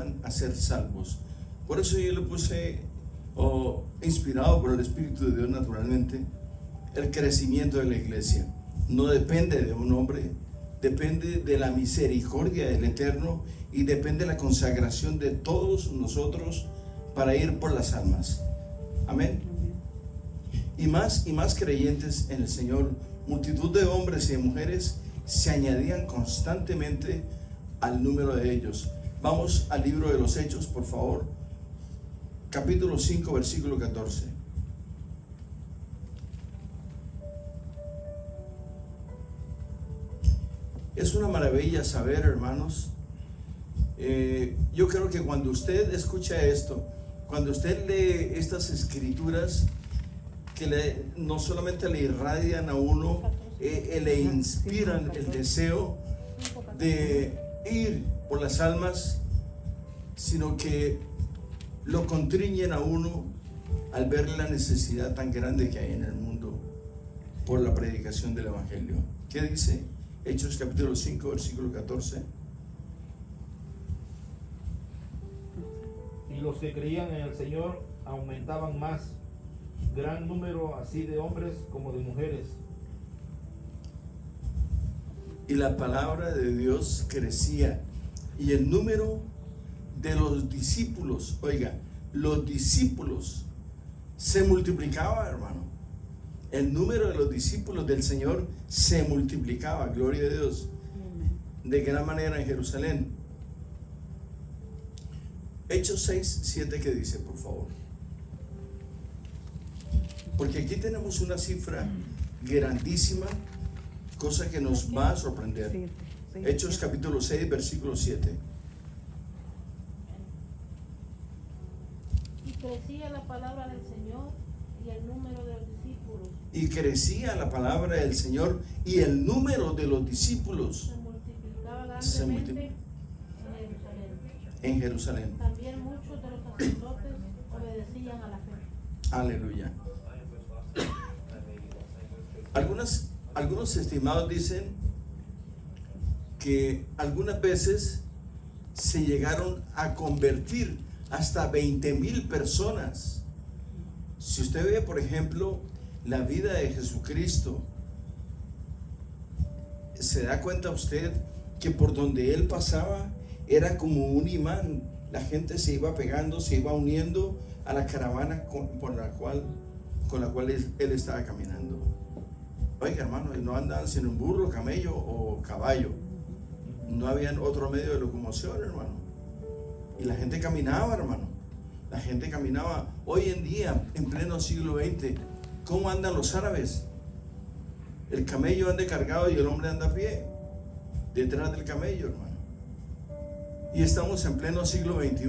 iban a ser salvos. Por eso yo le puse, inspirado por el Espíritu de Dios naturalmente, el crecimiento de la iglesia. No depende de un hombre, depende de la misericordia del Eterno y depende de la consagración de todos nosotros para ir por las almas. Amén. Y más creyentes en el Señor, multitud de hombres y de mujeres se añadían constantemente al número de ellos. Vamos al libro de los Hechos, por favor, capítulo 5, versículo 14. Es una maravilla saber, hermanos. Yo creo que cuando usted escucha esto, cuando usted lee estas escrituras, que no solamente le irradian a uno, le inspiran el deseo de ir por las almas, sino que lo contriñen a uno al ver la necesidad tan grande que hay en el mundo por la predicación del Evangelio. ¿Qué dice? Hechos capítulo 5, versículo 14. Y los que creían en el Señor aumentaban más, gran número así de hombres como de mujeres. Y la palabra de Dios crecía, y el número de los discípulos, oiga, los discípulos se multiplicaba, hermano. El número de los discípulos del Señor se multiplicaba, gloria a Dios, de gran manera en Jerusalén. Hechos 6, 7, ¿qué dice, por favor? Porque aquí tenemos una cifra grandísima, cosa que nos va a sorprender. Hechos capítulo 6, versículo 7. Y crecía la palabra del Señor y el número de los discípulos. Y crecía la palabra del Señor y el número de los discípulos Se multiplicaba grandemente en Jerusalén. También muchos de los sacerdotes obedecían a la fe. Aleluya. Algunos estimados dicen que algunas veces se llegaron a convertir hasta 20,000 personas. Si usted ve, por ejemplo, la vida de Jesucristo, se da cuenta usted que por donde Él pasaba era como un imán. La gente se iba pegando, se iba uniendo a la caravana con la cual él estaba caminando. Oiga, hermano, no andaban sino en burro, camello o caballo. No había otro medio de locomoción, hermano. Y la gente caminaba, hermano. La gente caminaba. Hoy en día, en pleno siglo XX, ¿cómo andan los árabes? El camello anda cargado y el hombre anda a pie, detrás del camello, hermano. Y estamos en pleno siglo XXI,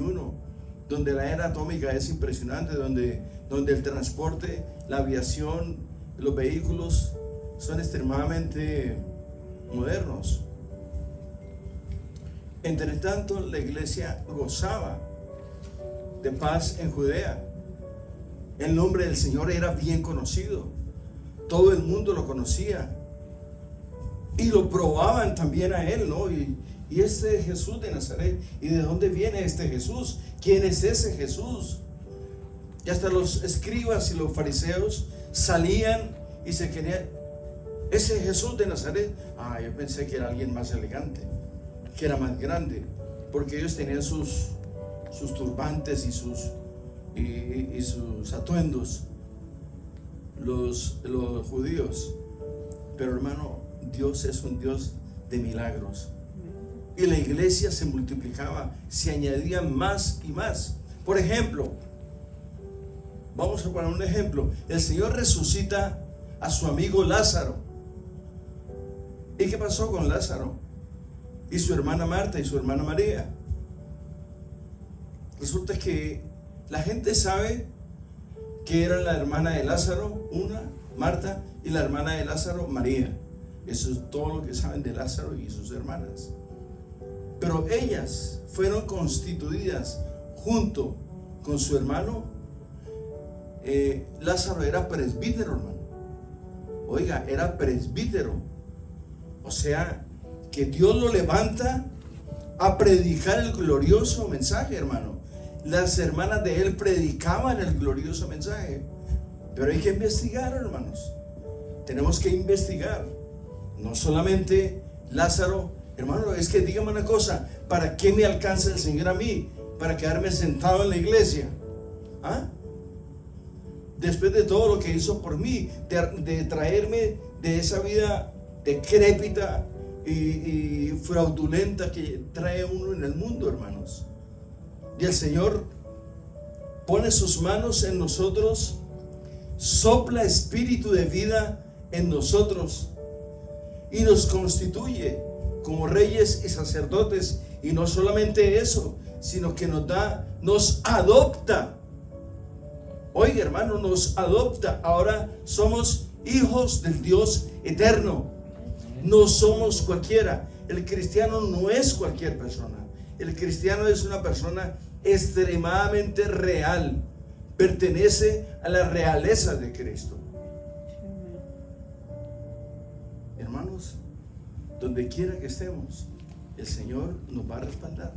donde la era atómica es impresionante, donde el transporte, la aviación, los vehículos son extremadamente modernos. Entre tanto, la iglesia gozaba de paz en Judea. El nombre del Señor era bien conocido. Todo el mundo lo conocía. Y lo probaban también a Él, ¿no? Y este Jesús de Nazaret, ¿y de dónde viene este Jesús? ¿Quién es ese Jesús? Y hasta los escribas y los fariseos salían y se querían, ese Jesús de Nazaret, yo pensé que era alguien más elegante, que era más grande, porque ellos tenían sus turbantes y sus atuendos, los judíos. Pero hermano, Dios es un Dios de milagros. Y la iglesia se multiplicaba, se añadían más y más. Por ejemplo, vamos a poner un ejemplo. El Señor resucita a su amigo Lázaro. ¿Y qué pasó con Lázaro? Y su hermana Marta y su hermana María. Resulta que la gente sabe que era la hermana de Lázaro, una, Marta, y la hermana de Lázaro, María. Eso es todo lo que saben de Lázaro y sus hermanas. Pero ellas fueron constituidas junto con su hermano. Lázaro era presbítero, hermano. Oiga, era presbítero. O sea, que Dios lo levanta a predicar el glorioso mensaje, hermano. Las hermanas de él predicaban el glorioso mensaje. Pero hay que investigar, hermanos. Tenemos que investigar. No solamente Lázaro, hermano, es que dígame una cosa, ¿para qué me alcanza el Señor a mí? ¿Para quedarme sentado en la iglesia? ¿Ah? Después de todo lo que hizo por mí, de traerme de esa vida decrépita y fraudulenta que trae uno en el mundo, hermanos. Y el Señor pone sus manos en nosotros, sopla espíritu de vida en nosotros y nos constituye como reyes y sacerdotes. Y no solamente eso, sino que nos adopta. Oiga, hermano, nos adopta. Ahora somos hijos del Dios eterno. No somos cualquiera. El cristiano no es cualquier persona. El cristiano es una persona extremadamente real. Pertenece a la realeza de Cristo. Hermanos, donde quiera que estemos, el Señor nos va a respaldar.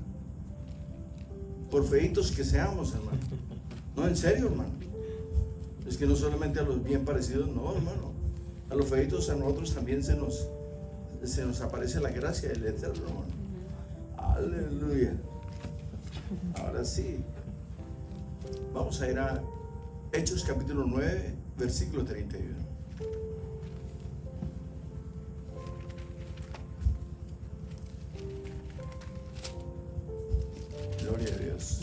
Por feitos que seamos, hermano. No, en serio, hermano. Es que no solamente a los bien parecidos, no, hermano. A los feitos, a nosotros también se nos aparece la gracia del Eterno, hermano. Aleluya. Ahora sí, vamos a ir a Hechos capítulo 9, versículo 31. Gloria a Dios.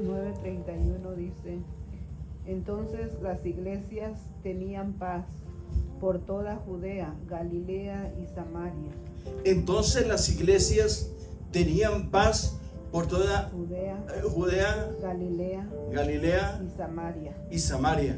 9:31 dice: entonces las iglesias tenían paz por toda Judea, Galilea y Samaria. Entonces las iglesias tenían paz por toda Judea, Galilea y Samaria.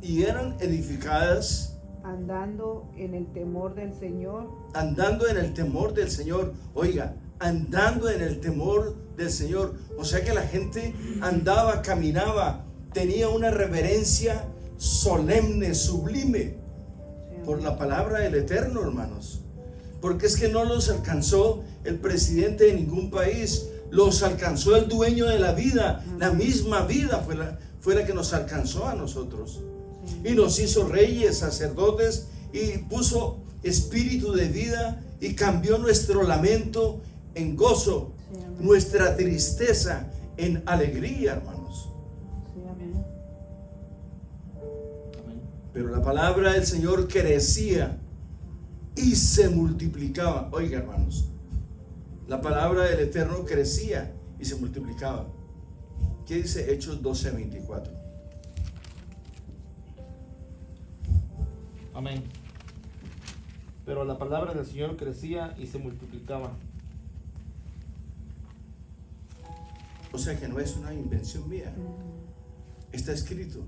Y eran edificadas andando en el temor del Señor. Andando en el temor del Señor. Oiga, andando en el temor del Señor. O sea que la gente andaba, caminaba, tenía una reverencia solemne, sublime por la palabra del Eterno, hermanos. Porque es que no los alcanzó el presidente de ningún país, los alcanzó el dueño de la vida. La misma vida fue la que nos alcanzó a nosotros. Y nos hizo reyes, sacerdotes, y puso espíritu de vida y cambió nuestro lamento en gozo, nuestra tristeza en alegría, hermanos. Pero la palabra del Señor crecía y se multiplicaba. Oiga, hermanos, la palabra del Eterno crecía y se multiplicaba. ¿Qué dice Hechos 12:24? Amén. Pero la palabra del Señor crecía y se multiplicaba. O sea que no es una invención mía. Está escrito.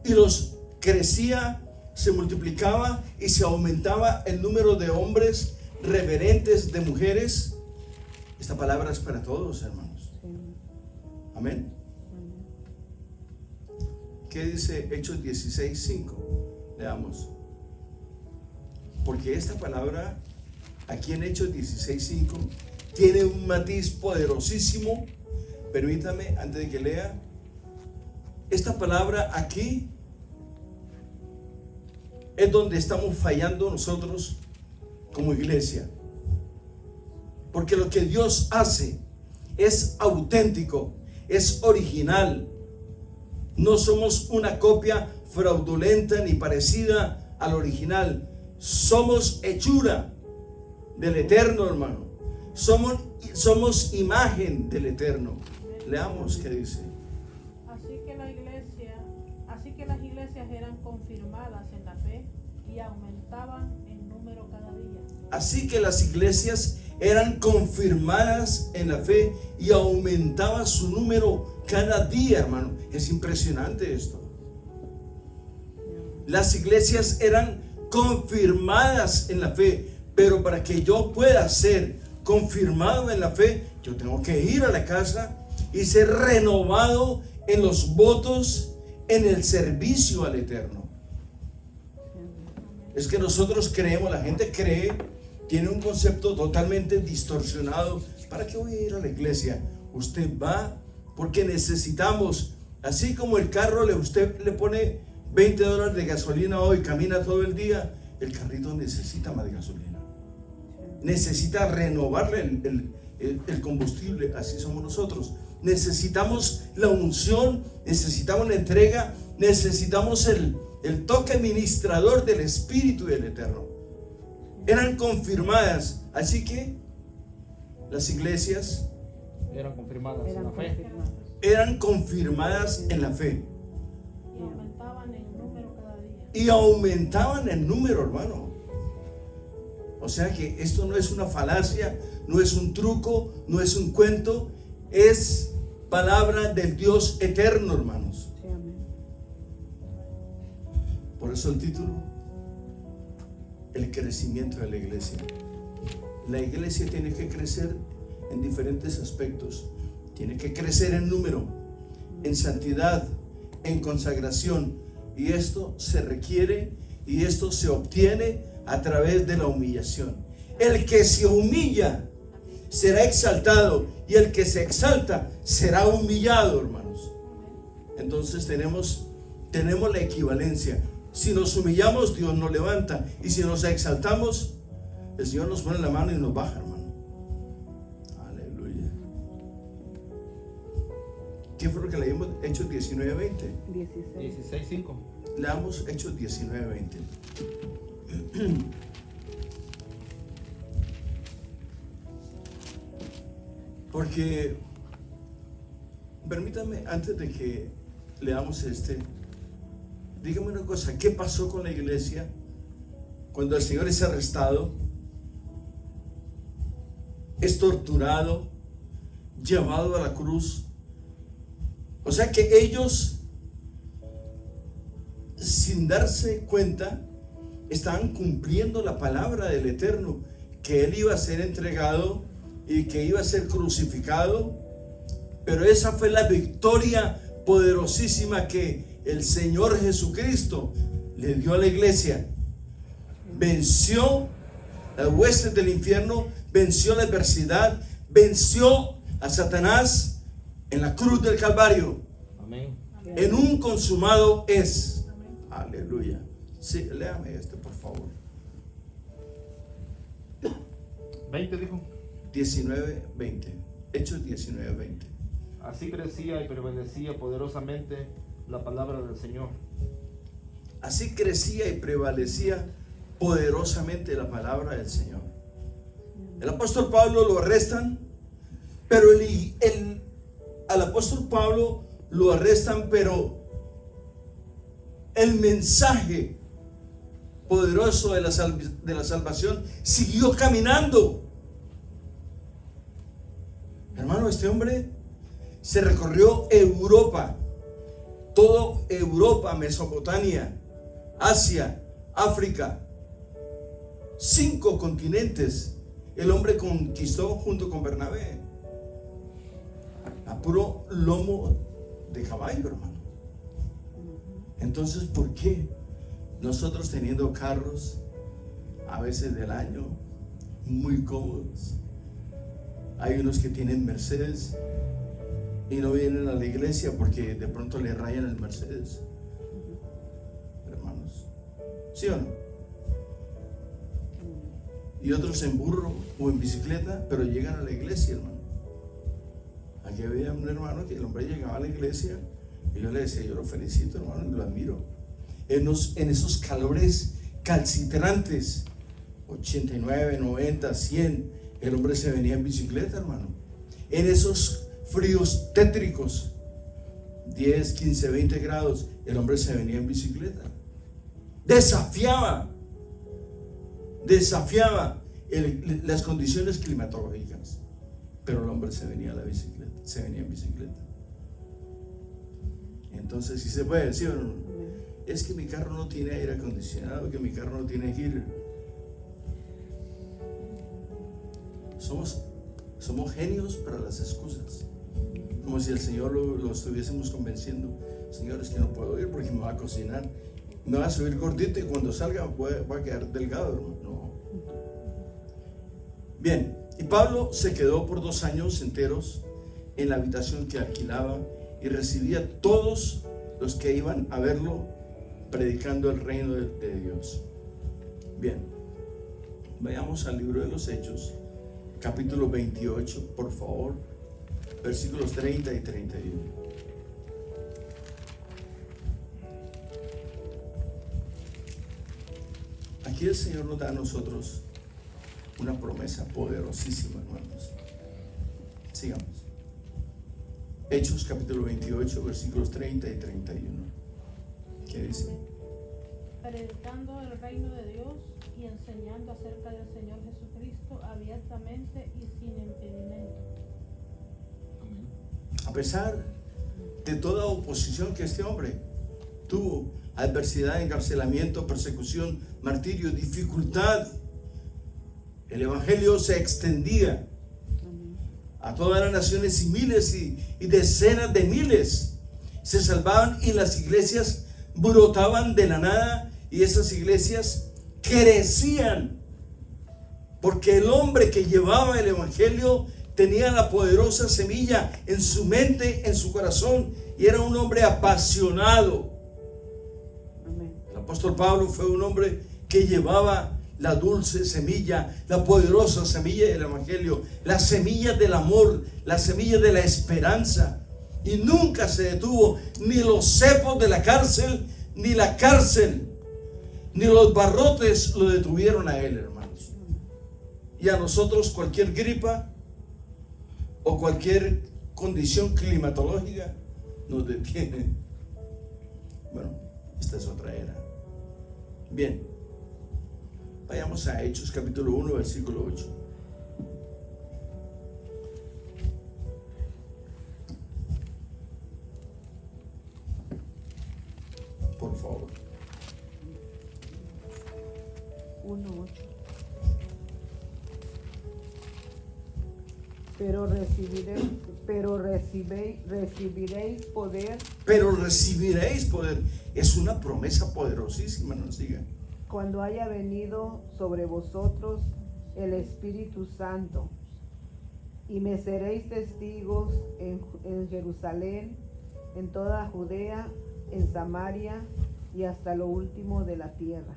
Y los crecía, se multiplicaba y se aumentaba el número de hombres reverentes, de mujeres. Esta palabra es para todos, hermanos. Amén. ¿Qué dice Hechos 16:5? Leamos. Porque esta palabra aquí en Hechos 16:5 tiene un matiz poderosísimo. Permítame, antes de que lea, esta palabra aquí es donde estamos fallando nosotros como iglesia. Porque lo que Dios hace es auténtico, es original. No somos una copia fraudulenta ni parecida al original. Somos hechura del Eterno, hermano. Somos imagen del Eterno. Leamos qué dice. Así que las iglesias eran confirmadas en la fe y aumentaban en número cada día. Así que las iglesias eran confirmadas en la fe y aumentaba su número cada día, hermano. Es impresionante esto. Las iglesias eran confirmadas en la fe, pero para que yo pueda ser confirmado en la fe, yo tengo que ir a la casa y ser renovado en los votos, en el servicio al Eterno. Es que nosotros creemos, la gente cree, tiene un concepto totalmente distorsionado. ¿Para qué voy a ir a la iglesia? Usted va porque necesitamos, así como el carro, usted le pone $20 de gasolina hoy, camina todo el día, el carrito necesita más gasolina. Necesita renovarle el combustible, así somos nosotros. Necesitamos la unción, necesitamos la entrega, necesitamos el toque ministrador del Espíritu del Eterno. Eran confirmadas, así que las iglesias Eran confirmadas en Eran la fe. confirmadas. eran confirmadas en la fe Y aumentaban en número cada día. y aumentaban en número, hermano. O sea que esto no es una falacia, no es un truco, no es un cuento, es palabra del Dios eterno, hermanos. Sí, amén. Por eso el título, el crecimiento de la iglesia. La iglesia tiene que crecer en diferentes aspectos. Tiene que crecer en número, en santidad, en consagración. Y esto se requiere y esto se obtiene a través de la humillación. El que se humilla será exaltado y el que se exalta será humillado, hermanos. Entonces tenemos la equivalencia. Si nos humillamos, Dios nos levanta, y si nos exaltamos, el Señor nos pone la mano y nos baja, hermano. Aleluya. ¿Qué fue lo que leímos? Hechos 19:20. 16. 16:5. Leamos Hechos 19:20. Porque, permítame, antes de que leamos dígame una cosa, ¿qué pasó con la iglesia cuando el Señor es arrestado, es torturado, llevado a la cruz? O sea que ellos, sin darse cuenta, estaban cumpliendo la palabra del Eterno, que Él iba a ser entregado y que iba a ser crucificado. Pero esa fue la victoria poderosísima que el Señor Jesucristo le dio a la iglesia. Venció las huestes del infierno, venció la adversidad, venció a Satanás en la cruz del Calvario. Amén. En un consumado es. Aleluya. Sí, léame por favor. 20 dijo. 19:20. Hechos 19:20. Así crecía y prevalecía poderosamente la palabra del Señor. Así crecía y prevalecía poderosamente la palabra del Señor. El apóstol Pablo lo arrestan, pero al apóstol Pablo lo arrestan, pero el mensaje poderoso de la salvación siguió caminando. Hermano, este hombre se recorrió Europa, toda Europa, Mesopotamia, Asia, África, 5 continentes. El hombre conquistó junto con Bernabé, a puro lomo de caballo, hermano. Entonces, ¿por qué nosotros, teniendo carros a veces del año muy cómodos, hay unos que tienen Mercedes y no vienen a la iglesia porque de pronto le rayan el Mercedes? Hermanos, ¿sí o no? Y otros en burro o en bicicleta, pero llegan a la iglesia, hermano. Aquí había un hermano que el hombre llegaba a la iglesia y yo le decía, yo lo felicito, hermano, y lo admiro. En esos calores calcitrantes, 89, 90, 100, el hombre se venía en bicicleta, hermano. En esos fríos tétricos, 10, 15, 20 grados, el hombre se venía en bicicleta. Desafiaba las condiciones climatológicas, pero el hombre se venía en bicicleta. Entonces, si se puede decir, ¿no? Es que mi carro no tiene aire acondicionado, que mi carro no tiene heater. Somos genios para las excusas, como si el Señor lo estuviésemos convenciendo. Señor, es que no puedo ir porque me va a cocinar. me va a subir gordito y cuando salga va a quedar delgado, hermano. No. Bien, y Pablo se quedó por 2 años enteros en la habitación que alquilaba y recibía a todos los que iban a verlo predicando el reino de Dios. Bien, vayamos al libro de los Hechos, capítulo 28, por favor, versículos 30 y 31. Aquí el Señor nos da a nosotros una promesa poderosísima, hermanos. Sigamos. Hechos capítulo 28, versículos 30 y 31. ¿Qué dice? Predicando el reino de Dios y enseñando acerca del Señor Jesucristo abiertamente y sin impedimento. A pesar de toda oposición que este hombre tuvo, adversidad, encarcelamiento, persecución, martirio, dificultad, el evangelio se extendía a todas las naciones y miles y decenas de miles se salvaban y las iglesias brotaban de la nada y esas iglesias crecían porque el hombre que llevaba el evangelio tenía la poderosa semilla en su mente, en su corazón, y era un hombre apasionado. El apóstol Pablo fue un hombre que llevaba la dulce semilla, la poderosa semilla del evangelio, la semilla del amor, la semilla de la esperanza, y nunca se detuvo. Ni los cepos de la cárcel, ni la cárcel, ni los barrotes lo detuvieron a él, hermanos. Y a nosotros cualquier gripa o cualquier condición climatológica nos detiene. Bueno, esta es otra era. Bien, vayamos a Hechos capítulo 1, versículo 8. Por favor. 1:8. Recibiréis poder Pero recibiréis poder. Es una promesa poderosísima, nos diga. cuando haya venido sobre vosotros el Espíritu Santo, y me seréis testigos en Jerusalén, en toda Judea, en Samaria y hasta lo último de la tierra.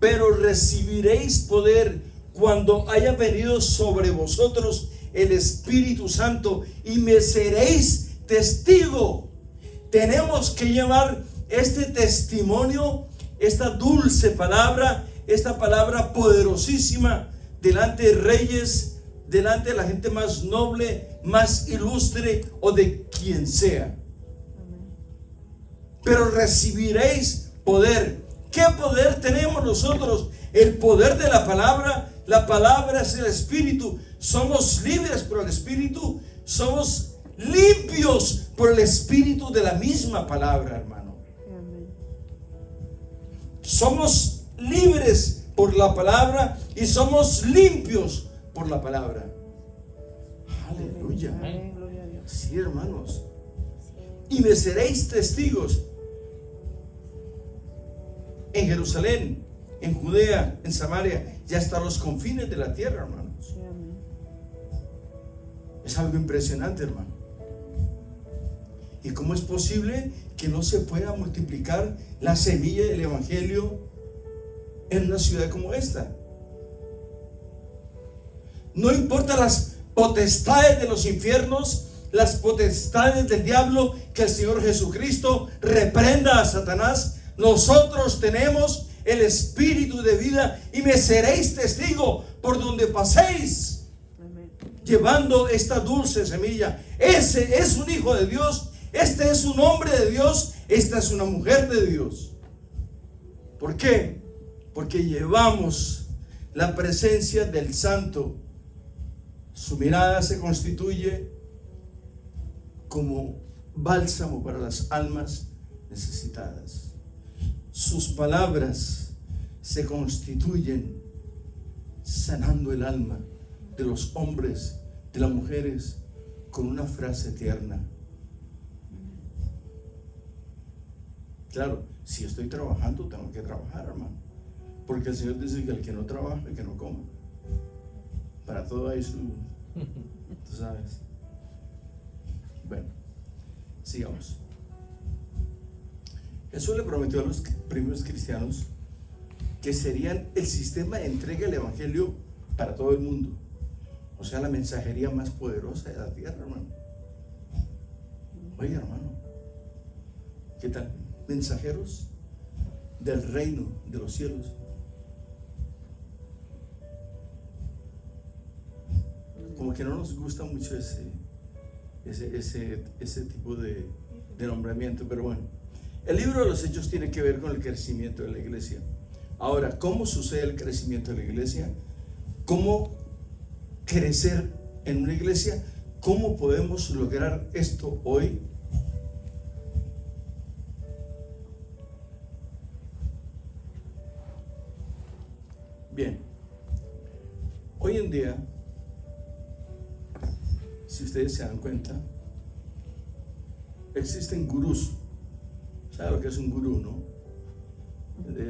Pero recibiréis poder cuando haya venido sobre vosotros el Espíritu Santo y me seréis testigo. Tenemos que llevar este testimonio, esta dulce palabra, esta palabra poderosísima delante de reyes, delante de la gente más noble, más ilustre o de quien sea. Pero recibiréis poder. ¿Qué poder tenemos nosotros? El poder de la palabra. La palabra es el Espíritu. Somos libres por el Espíritu. Somos limpios por el Espíritu de la misma palabra, hermano. Amén. Somos libres por la palabra y somos limpios por la palabra. Aleluya. Amén, gloria a Dios. Sí, hermanos. Y me seréis testigos en Jerusalén, en Judea, en Samaria y hasta los confines de la tierra, hermanos. Sí, amén. Es algo impresionante, hermano. ¿Y cómo es posible que no se pueda multiplicar la semilla del evangelio en una ciudad como esta? No importa las potestades de los infiernos, las potestades del diablo, que el Señor Jesucristo reprenda a Satanás. Nosotros tenemos el Espíritu de vida y me seréis testigo por donde paséis, llevando esta dulce semilla. Ese es un hijo de Dios, este es un hombre de Dios, esta es una mujer de Dios. ¿Por qué? Porque llevamos la presencia del Santo. Su mirada se constituye como bálsamo para las almas necesitadas. Sus palabras se constituyen sanando el alma de los hombres, de las mujeres, con una frase tierna. Claro, Si estoy trabajando, tengo que trabajar, hermano. Porque el Señor dice que el que no trabaja, que no coma. Para todo hay su... Tú sabes. Bueno, sigamos. Jesús le prometió a los primeros cristianos que serían el sistema de entrega del evangelio para todo el mundo. O sea, la mensajería más poderosa de la tierra, hermano. Oye, hermano, ¿qué tal? Mensajeros del reino de los cielos. Como que no nos gusta mucho ese tipo de nombramiento, pero bueno. El libro de los Hechos tiene que ver con el crecimiento de la iglesia. Ahora, ¿cómo sucede el crecimiento de la iglesia? ¿Cómo crecer en una iglesia? ¿Cómo podemos lograr esto hoy? Bien, hoy en día, si ustedes se dan cuenta, existen gurús. ¿Sabe lo que es un gurú, no?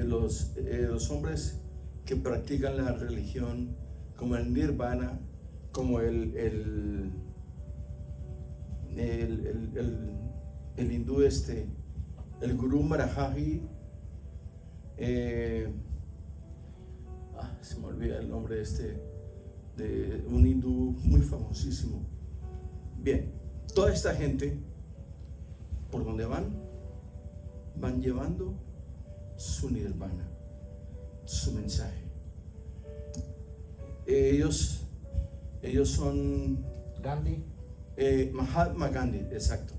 Los hombres que practican la religión, como el nirvana, como el hindú el gurú Marahaji, se me olvida el nombre de un hindú muy famosísimo. Bien, toda esta gente, ¿por dónde van? Van llevando su nirvana, su mensaje. Ellos son Gandhi. Mahatma Gandhi, exacto.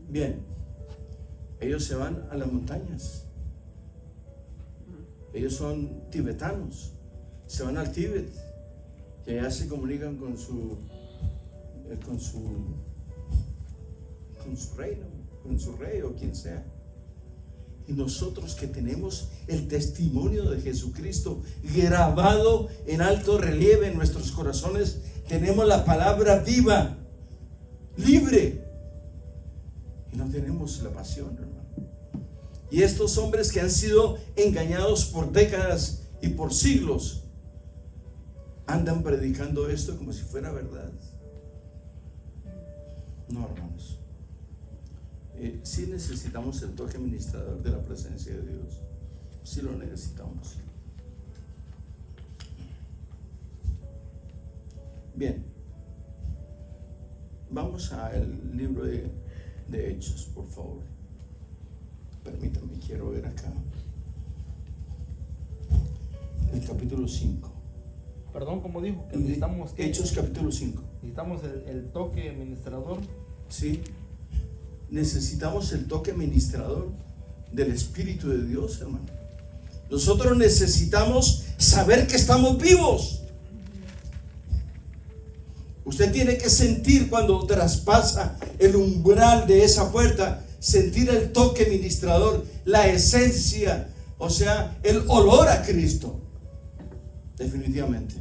Bien, ellos se van a las montañas. Ellos son tibetanos, se van al Tíbet y allá se comunican con su reino, con su rey o quien sea. Y nosotros que tenemos el testimonio de Jesucristo grabado en alto relieve en nuestros corazones, tenemos la palabra viva, libre, y no tenemos la pasión, hermano. Y estos hombres que han sido engañados por décadas y por siglos andan predicando esto como si fuera verdad. No, hermanos. Sí necesitamos el toque ministrador de la presencia de Dios. Sí lo necesitamos. Bien, vamos al libro de Hechos, por favor. Permítanme, quiero ver acá el capítulo 5. Perdón, como dijo, que necesitamos Hechos capítulo 5. Necesitamos el toque ministrador. Sí, necesitamos el toque ministrador del Espíritu de Dios, hermano. Nosotros necesitamos saber que estamos vivos. Usted tiene que sentir cuando traspasa el umbral de esa puerta, sentir el toque ministrador, la esencia, o sea, el olor a Cristo. Definitivamente.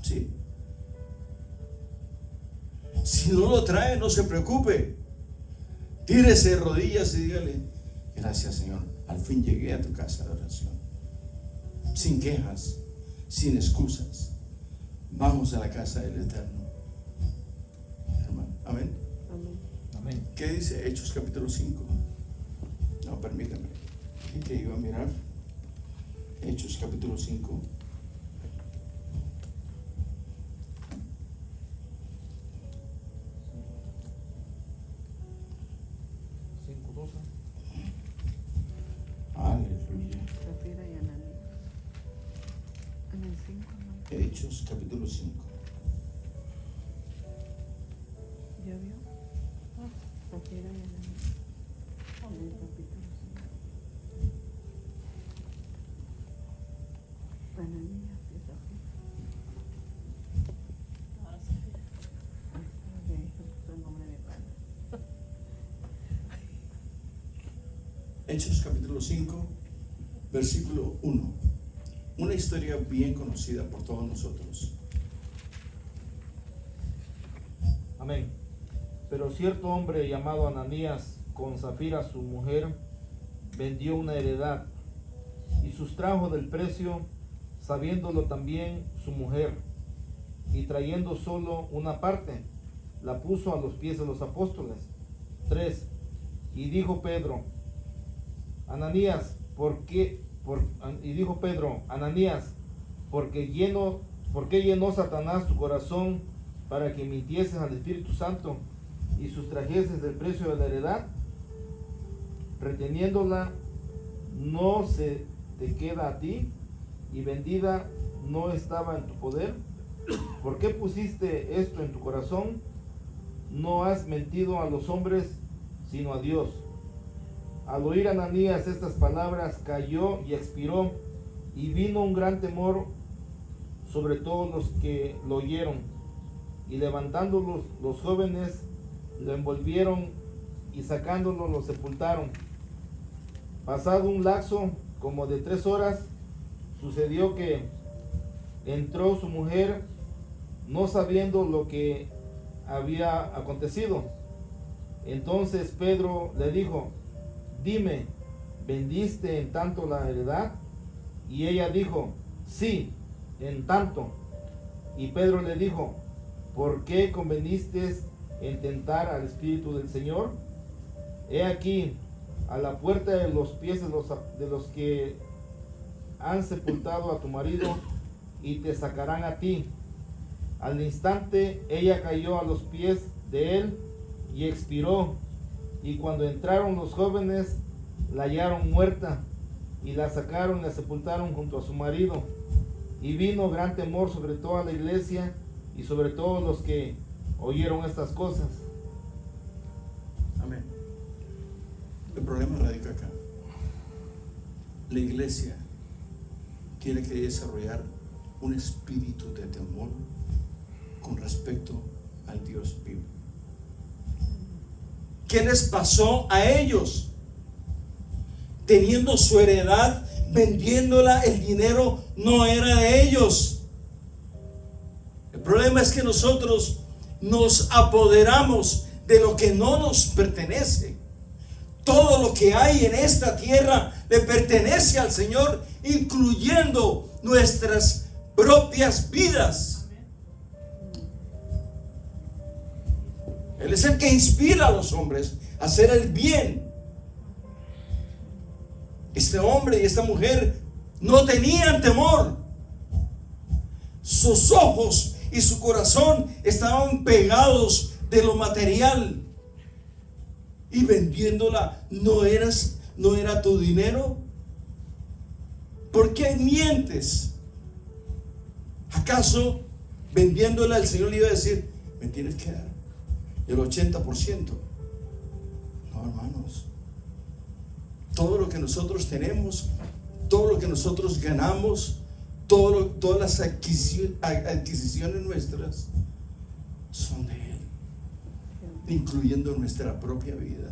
Sí. Si no lo trae, no se preocupe. Tírese de rodillas y dígale: gracias, Señor, al fin llegué a tu casa de oración. Sin quejas, sin excusas. Vamos a la casa del Eterno, hermano. Amén. Amén. ¿Qué dice Hechos capítulo 5? No, permítame. ¿Qué iba a mirar? Hechos capítulo 5. Aleluya. Hechos capítulo 5. ¿Ya vio? Zafira y Ananías. En el capítulo 5. Ananías y Zafira. Ahora Zafira. Ok, puso el nombre de padre. Hechos capítulo 5, versículo 1. Una historia bien conocida por todos nosotros. Amén. Pero cierto hombre llamado Ananías, con Zafira su mujer, vendió una heredad y sustrajo del precio, sabiéndolo también su mujer, y trayendo solo una parte, la puso a los pies de los apóstoles. 3. Y dijo Pedro, Ananías, Ananías, ¿por qué llenó Satanás tu corazón para que mintieses al Espíritu Santo y sustrajeses del precio de la heredad? Reteniéndola no se te queda a ti, y vendida no estaba en tu poder. ¿Por qué pusiste esto en tu corazón? No has mentido a los hombres, sino a Dios. Al oír Ananías estas palabras, cayó y expiró, y vino un gran temor sobre todos los que lo oyeron. Y levantándolos los jóvenes, lo envolvieron y sacándolo lo sepultaron. Pasado un lapso como de 3 horas, sucedió que entró su mujer, no sabiendo lo que había acontecido. Entonces Pedro le dijo, dime, ¿vendiste en tanto la heredad? Y ella dijo, sí, en tanto. Y Pedro le dijo, ¿por qué conveniste en tentar al Espíritu del Señor? He aquí, a la puerta de los pies de los que han sepultado a tu marido, y te sacarán a ti. Al instante ella cayó a los pies de él y expiró. Y cuando entraron los jóvenes, la hallaron muerta, y la sacaron y la sepultaron junto a su marido. Y vino gran temor sobre toda la iglesia y sobre todos los que oyeron estas cosas. Amén. El problema radica acá. La iglesia tiene que desarrollar un espíritu de temor con respecto al Dios vivo. ¿Qué les pasó a ellos? Teniendo su heredad, vendiéndola, el dinero no era de ellos. El problema es que nosotros nos apoderamos de lo que no nos pertenece. Todo lo que hay en esta tierra le pertenece al Señor, incluyendo nuestras propias vidas. Él es el que inspira a los hombres a hacer el bien. Este hombre y esta mujer no tenían temor. Sus ojos y su corazón estaban pegados de lo material. Y vendiéndola, ¿no era tu dinero? ¿Por qué mientes? ¿Acaso vendiéndola el Señor le iba a decir, me tienes que dar el 80%? No, hermanos. Todo lo que nosotros tenemos, todo lo que nosotros ganamos, todas las adquisiciones nuestras son de Él, incluyendo nuestra propia vida.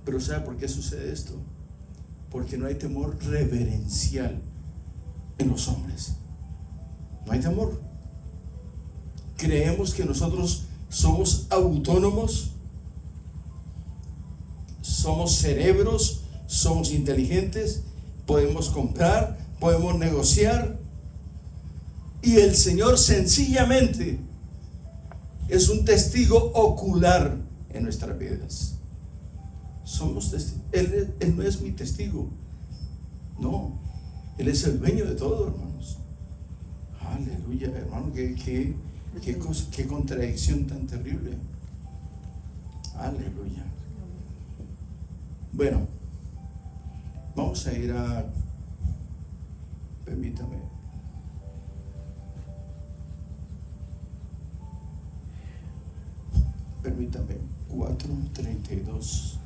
Pero ¿sabe por qué sucede esto? Porque no hay temor reverencial en los hombres. No hay temor. Creemos que nosotros somos autónomos, somos cerebros, somos inteligentes, podemos comprar, podemos negociar, y el Señor sencillamente es un testigo ocular en nuestras vidas. Él no es mi testigo, no, Él es el dueño de todo, hermanos. Aleluya, hermano, qué cosa, qué contradicción tan terrible. Aleluya. Bueno, vamos a ir a, permítame, permítame, 4:32.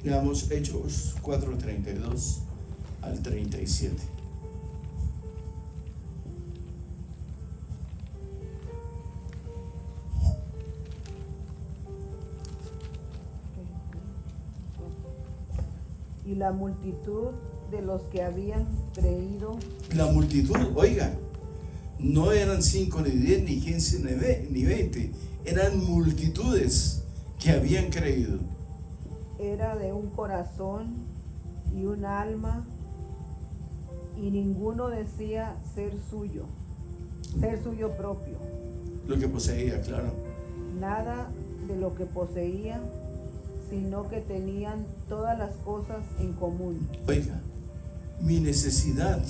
Leamos Hechos 4:32 al 37. Y la multitud de los que habían creído, La multitud, oiga, no eran 5, ni 10, ni 15, ni 20, eran multitudes que habían creído. era de un corazón y un alma, y ninguno decía ser suyo propio, Lo que poseía, claro. nada de lo que poseía, sino que tenían todas las cosas en común. Oiga, mi necesidad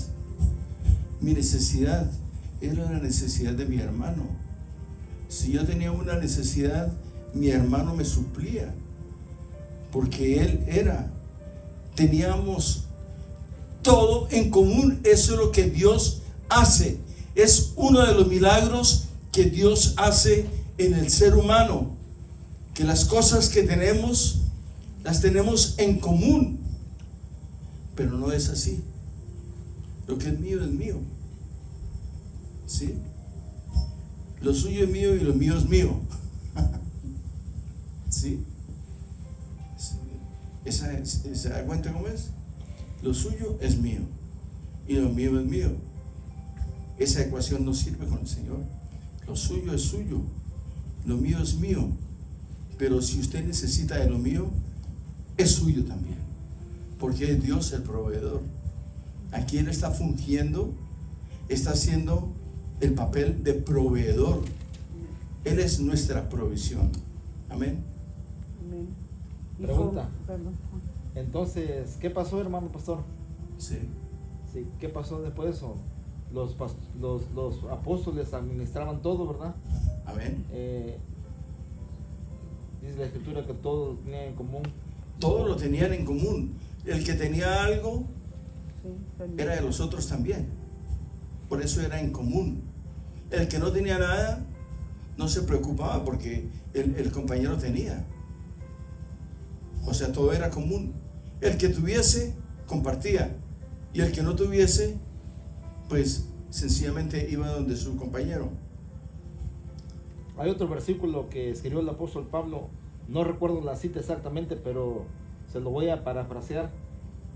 era la necesidad de mi hermano. Si yo tenía una necesidad, mi hermano me suplía, porque teníamos todo en común. Eso es lo que Dios hace. Es uno de los milagros que Dios hace en el ser humano, que las cosas que tenemos, las tenemos en común. Pero no es así. Lo que es mío. ¿Sí? Lo suyo es mío y lo mío es mío. ¿Sí? ¿Se da cuenta cómo es? Lo suyo es mío y lo mío es mío. Esa ecuación no sirve con el Señor. Lo suyo es suyo, lo mío es mío. Pero si usted necesita de lo mío, es suyo también, porque es Dios el proveedor. Aquí Él está fungiendo, está haciendo el papel de proveedor. Él es nuestra provisión. Amén. Amén. Y Pregunta. perdón. Entonces, ¿qué pasó, hermano pastor? Sí. Sí, ¿qué pasó después de eso? Los apóstoles administraban todo, ¿verdad? Amén. Dice la escritura que todos tenían en común. Todos lo tenían en común. El que tenía algo Sí, perdón. era de los otros también. Por eso era en común. El que no tenía nada no se preocupaba porque el compañero tenía. O sea, todo era común. El que tuviese, compartía. Y el que no tuviese, pues sencillamente iba donde su compañero. Hay otro versículo que escribió el apóstol Pablo, no recuerdo la cita exactamente, pero se lo voy a parafrasear.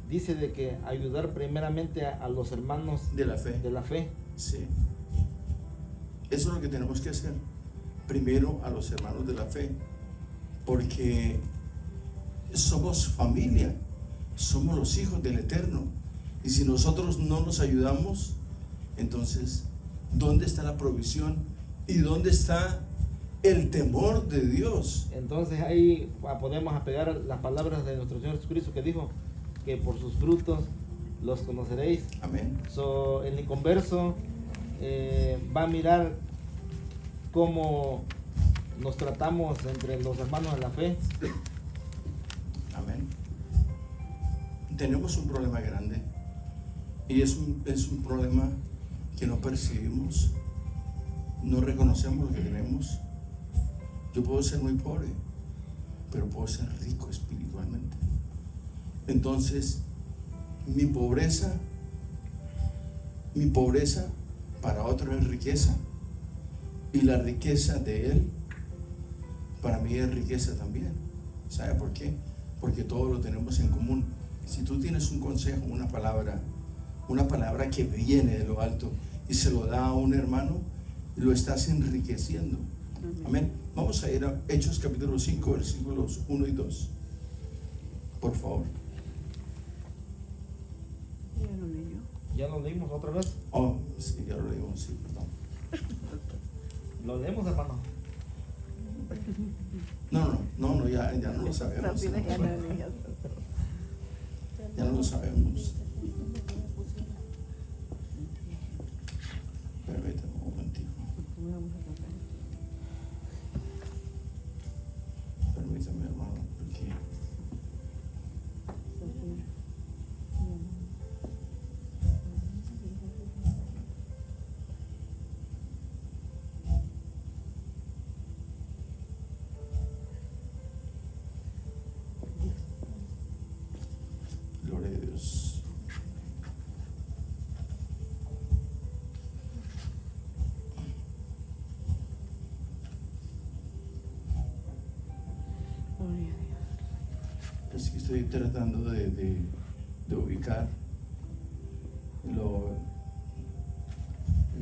Dice de que ayudar primeramente a los hermanos De la fe. de la fe. Sí. Eso es lo que tenemos que hacer. Primero a los hermanos de la fe. Porque somos familia. Somos los hijos del Eterno. Y si nosotros no nos ayudamos, entonces, ¿dónde está la provisión? ¿Y dónde está el temor de Dios? Entonces ahí podemos apegar las palabras de nuestro Señor Jesucristo que dijo que por sus frutos los conoceréis. Amén. El inconverso va a mirar cómo nos tratamos entre los hermanos de la fe. Amén. Tenemos un problema grande. Y es un problema que no percibimos. No reconocemos lo que tenemos. Yo puedo ser muy pobre, pero puedo ser rico espiritualmente. Entonces, mi pobreza para otro es riqueza. Y la riqueza de él, para mí es riqueza también. ¿Sabe por qué? Porque todo lo tenemos en común. Si tú tienes un consejo, una palabra que viene de lo alto y se lo da a un hermano, lo estás enriqueciendo. Amén. Vamos a ir a Hechos capítulo 5, versículos 1 y 2. Por favor. Ya lo leí yo. ¿Ya lo leímos otra vez? Oh, sí, ya lo leímos, sí, perdón. ¿Lo leemos, hermano? No, ya no lo sabemos. Rápido, ya lo leí. Ya no lo sabemos. Permítame un momentito. Permítame, hermano, porque gloria a Dios. Gloria a Dios. Es que estoy tratando de ubicar Yo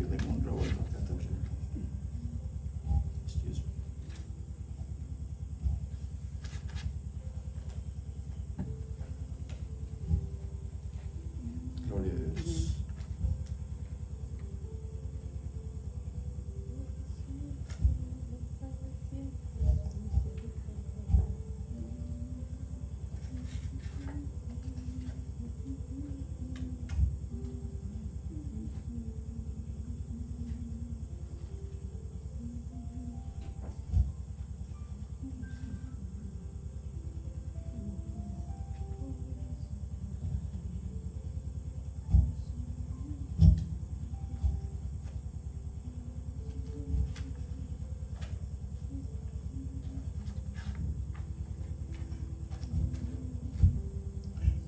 tengo un revuelto acá también. Excuse me. Gloria a Dios.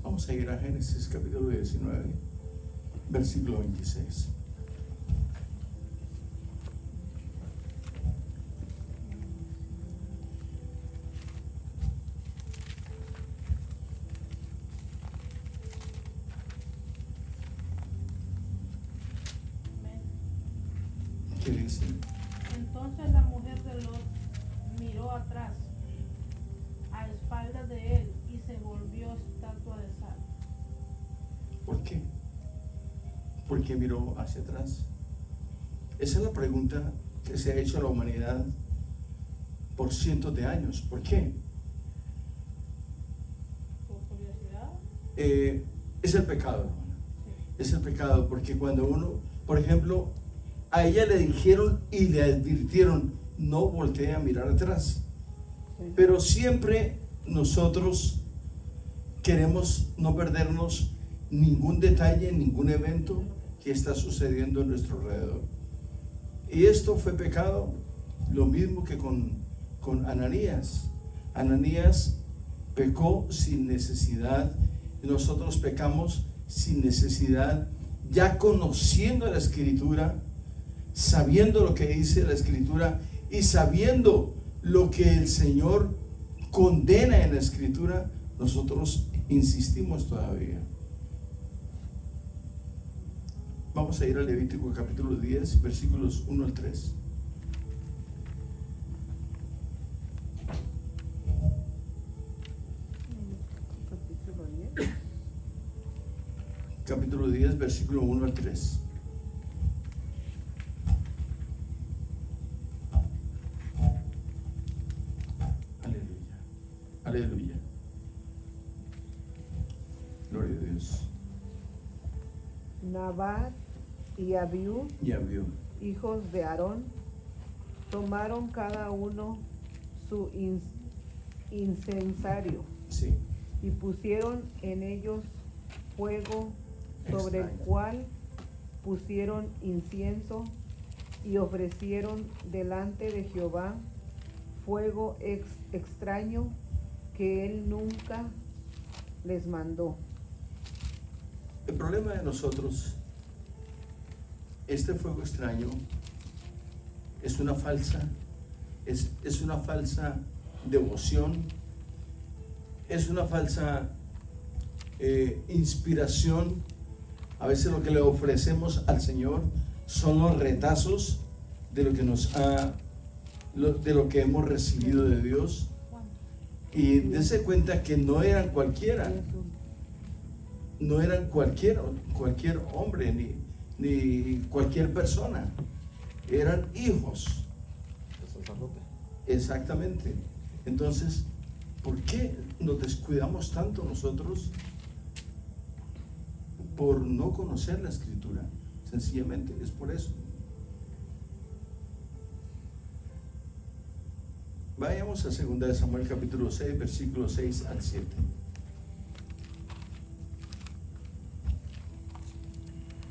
Vamos a ir a Génesis capítulo 19, versículo 26. ¿Qué dice? Entonces la mujer de Lot miró atrás, a espaldas de él, y se volvió estatua de sal. ¿Por qué? ¿Por qué miró hacia atrás? Esa es la pregunta que se ha hecho a la humanidad por cientos de años. ¿Por qué? ¿Por curiosidad? Es el pecado, hermano. Es el pecado, porque cuando uno, por ejemplo, a ella le dijeron y le advirtieron, no voltee a mirar atrás. Pero siempre nosotros queremos no perdernos ningún detalle, ningún evento que está sucediendo en nuestro alrededor. Y esto fue pecado, lo mismo que con Ananías. Ananías pecó sin necesidad, y nosotros pecamos sin necesidad, ya conociendo la Escritura, sabiendo lo que dice la Escritura y sabiendo lo que el Señor condena en la Escritura, nosotros insistimos todavía. Vamos a ir al Levítico capítulo 10, versículos 1 al 3. Capítulo 10, versículo 1 al 3. Aleluya. Aleluya. Gloria a Dios. Nabat y Abiú, Ya vio. hijos de Aarón, tomaron cada uno su incensario Sí. y pusieron en ellos fuego, sobre el Extraño. cual pusieron incienso y ofrecieron delante de Jehová fuego extraño que él nunca les mandó. El problema de nosotros, este fuego extraño es una falsa devoción, es una falsa inspiración. A veces lo que le ofrecemos al Señor son los retazos de lo que de lo que hemos recibido de Dios. Y dése cuenta que no eran cualquiera, no eran cualquier hombre ni cualquier persona, eran hijos. Exactamente. Entonces, ¿por qué nos descuidamos tanto nosotros? Por no conocer la Escritura. Sencillamente es por eso. Vayamos a 2 de Samuel capítulo 6, versículos 6 al 7.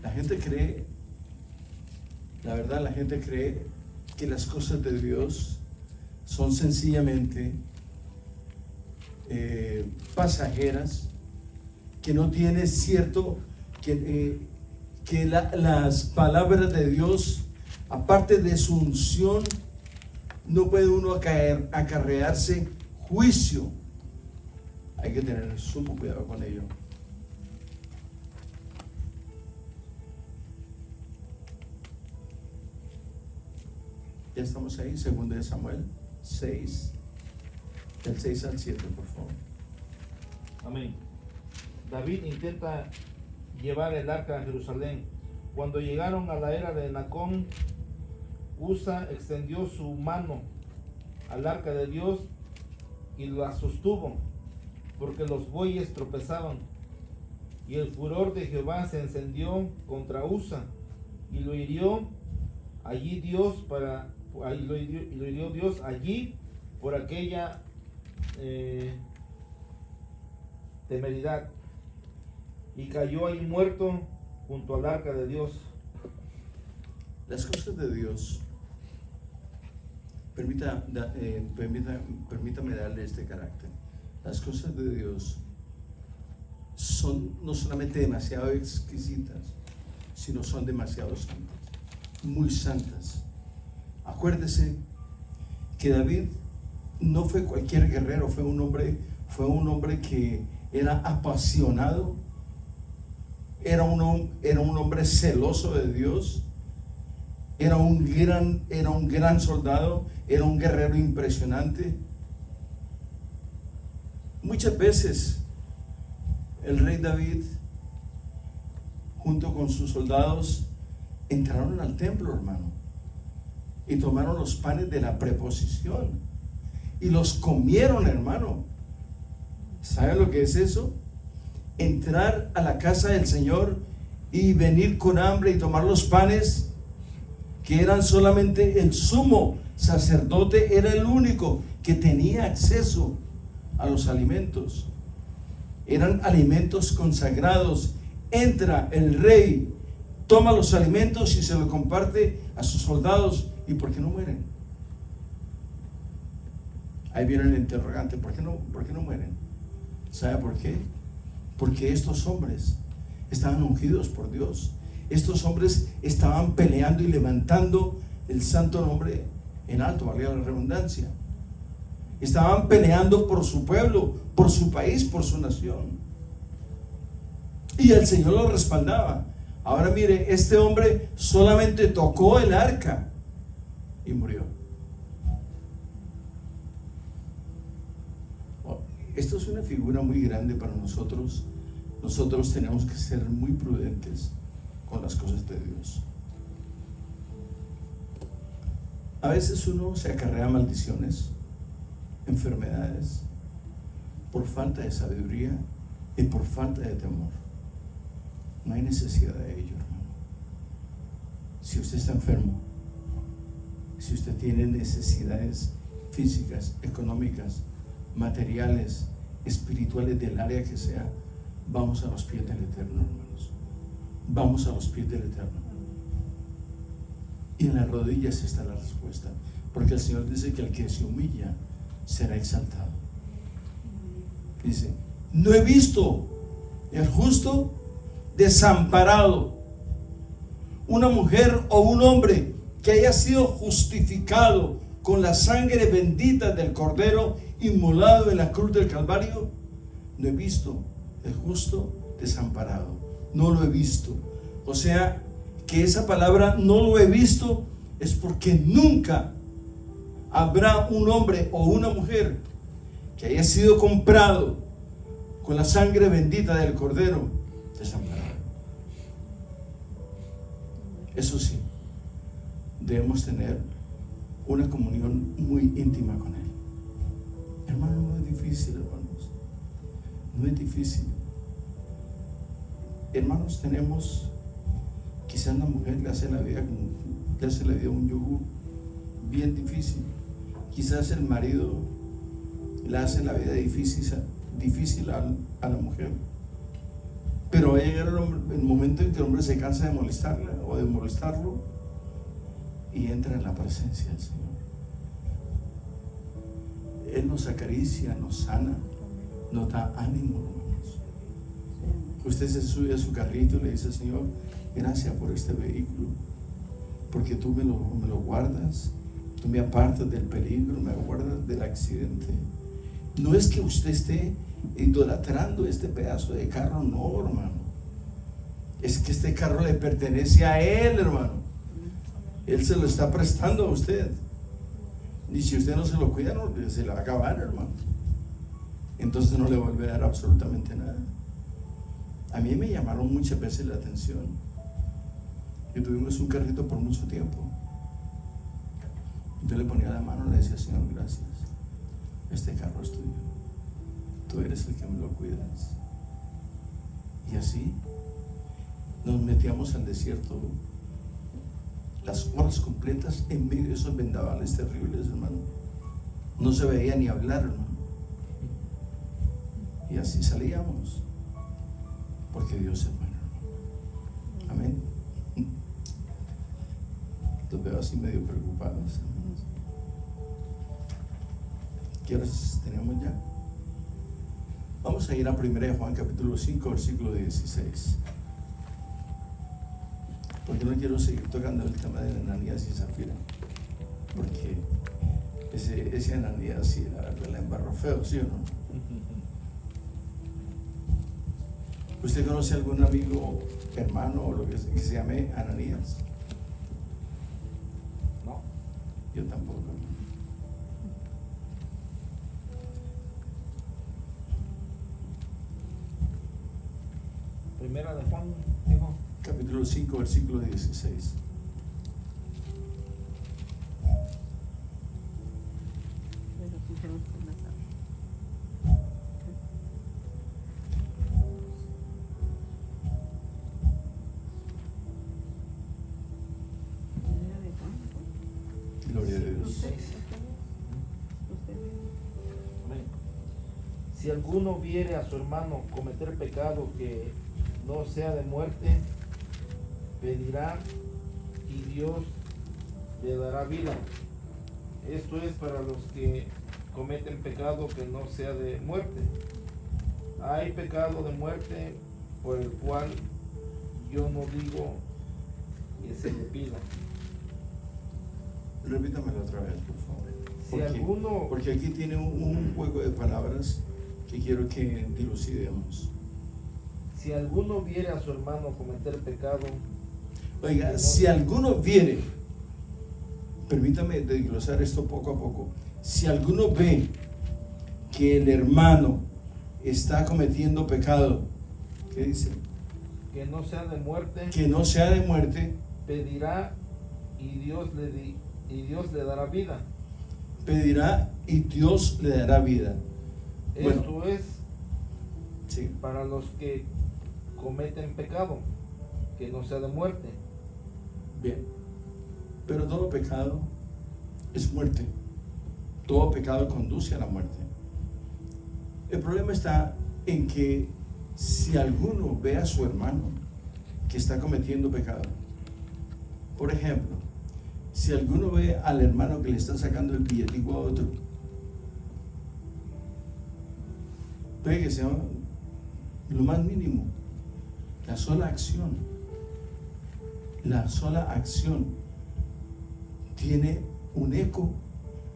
La gente cree, la verdad, la gente cree que las cosas de Dios son sencillamente pasajeras, que no tiene cierto, que las palabras de Dios, aparte de su unción, no puede uno acarrearse juicio. Hay que tener sumo cuidado con ello. Ya estamos ahí, 2 de Samuel 6, del 6 al 7, por favor. Amén. David intenta llevar el arca a Jerusalén. Cuando llegaron a la era de Nacón, Usa extendió su mano al arca de Dios y la sostuvo, porque los bueyes tropezaban. Y el furor de Jehová se encendió contra Usa y lo hirió allí Dios lo hirió Dios allí por aquella temeridad, y cayó ahí muerto junto al arca de Dios. Las cosas de Dios, permítame darle este carácter. Las cosas de Dios son no solamente demasiado exquisitas, sino son demasiado santas, muy santas. Acuérdese que David no fue cualquier guerrero, fue un hombre que era apasionado, era un hombre celoso de Dios, era un gran soldado, era un guerrero impresionante. Muchas veces el rey David, junto con sus soldados, entraron al templo, hermano, y tomaron los panes de la preposición y los comieron, hermano. ¿Sabe lo que es eso? Entrar a la casa del Señor y venir con hambre y tomar los panes que eran solamente el sumo sacerdote, era el único que tenía acceso a los alimentos. Eran alimentos consagrados. Entra el rey, toma los alimentos y se los comparte a sus soldados. ¿Y por qué no mueren? Ahí viene el interrogante. ¿Por qué no mueren? ¿Sabe por qué? Porque estos hombres estaban ungidos por Dios. Estos hombres estaban peleando y levantando el santo nombre en alto, valga la redundancia. Estaban peleando por su pueblo, por su país, por su nación. Y el Señor lo respaldaba. Ahora mire, este hombre solamente tocó el arca y murió. Esto es una figura muy grande para nosotros. Nosotros tenemos que ser muy prudentes con las cosas de Dios. A veces uno se acarrea maldiciones, enfermedades, por falta de sabiduría y por falta de temor. No hay necesidad de ello, hermano. Si usted está enfermo, si usted tiene necesidades físicas, económicas, materiales, espirituales, del área que sea, vamos a los pies del Eterno, hermanos. Vamos a los pies del Eterno. Y en las rodillas está la respuesta, porque el Señor dice que el que se humilla será exaltado. Dice: no he visto el justo desamparado, una mujer o un hombre que haya sido justificado con la sangre bendita del Cordero inmolado en la cruz del Calvario. No he visto el justo desamparado, no lo he visto. O sea, que esa palabra no lo he visto es porque nunca habrá un hombre o una mujer que haya sido comprado con la sangre bendita del Cordero desamparado. Eso sí, debemos tener una comunión muy íntima con Él. Hermano, no es difícil, hermanos. No es difícil. Hermanos, tenemos, quizás la mujer le hace la vida un yugo bien difícil. Quizás el marido le hace la vida difícil a la mujer. Pero va a llegar el momento en que el hombre se cansa de molestarla o de molestarlo y entra en la presencia del Señor. Él nos acaricia, nos sana, nos da ánimo, hermanos. Usted se sube a su carrito y le dice: Señor, gracias por este vehículo, porque tú me lo guardas, tú me apartas del peligro, me guardas del accidente. No es que usted esté idolatrando este pedazo de carro, no, hermano. Es que este carro le pertenece a Él, hermano. Él se lo está prestando a usted. Y si usted no se lo cuida, no, se le va a acabar, hermano. Entonces no le va a dar absolutamente nada. A mí me llamaron muchas veces la atención. Y tuvimos un carrito por mucho tiempo. Yo le ponía la mano y le decía: Señor, gracias. Este carro es tuyo. Tú eres el que me lo cuidas. Y así nos metíamos al desierto las horas completas en medio de esos vendavales terribles, hermano. No se veía ni hablar, hermano. Y así salíamos, porque Dios es bueno, hermano. Amén. Los veo así medio preocupados, hermanos. ¿Qué horas tenemos ya? Vamos a ir a 1 Juan capítulo 5, versículo 16. Porque no quiero seguir tocando el tema de Ananías y Zafira, porque ese Ananías sí la embarró feo, ¿sí o no? ¿Usted conoce algún amigo, hermano o lo que se llame Ananías? No. Yo tampoco. Primera de Juan, dijo. Capítulo 5, versículo 16. Gloria a Dios. Amén. Si alguno viere a su hermano cometer pecado que no sea de muerte, pedirá y Dios le dará vida. Esto es para los que cometen pecado que no sea de muerte. Hay pecado de muerte por el cual yo no digo que se le pida. Repítamelo otra vez, por favor. Si Porque aquí tiene un juego de palabras que quiero que dilucidemos. Si alguno viere a su hermano cometer pecado, Oiga, si alguno viere, permítame desglosar esto poco a poco. Si alguno ve que el hermano está cometiendo pecado, ¿qué dice? que no sea de muerte, Que no sea de muerte, pedirá y Dios le dará vida. pedirá y Dios le dará vida. Esto Bueno. es Sí. para los que cometen pecado que no sea de muerte. Bien, pero todo pecado es muerte. Todo pecado conduce a la muerte. El problema está en que si alguno ve a su hermano que está cometiendo pecado, por ejemplo, si alguno ve al hermano que le está sacando el billetico a otro, puede que sea lo más mínimo, la sola acción tiene un eco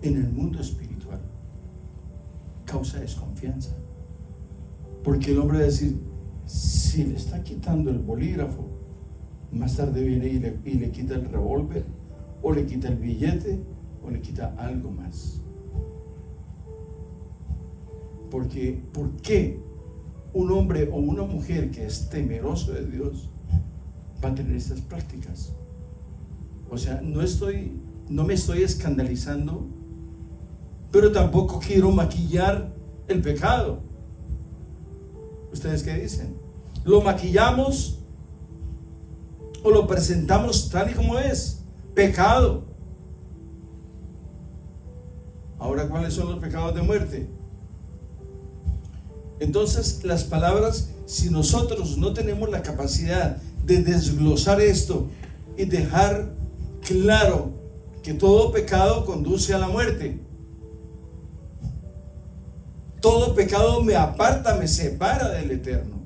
en el mundo espiritual, causa desconfianza, porque el hombre va a decir: si le está quitando el bolígrafo, más tarde viene y le quita el revólver, o le quita el billete, o le quita algo más. Porque, ¿por qué un hombre o una mujer que es temeroso de Dios va a tener estas prácticas? O sea, no me estoy escandalizando, pero tampoco quiero maquillar el pecado. ¿Ustedes qué dicen? ¿Lo maquillamos o lo presentamos tal y como es? Pecado. Ahora, ¿cuáles son los pecados de muerte? Entonces, las palabras, si nosotros no tenemos la capacidad de desglosar esto y dejar claro que todo pecado conduce a la muerte, todo pecado me aparta, me separa del Eterno.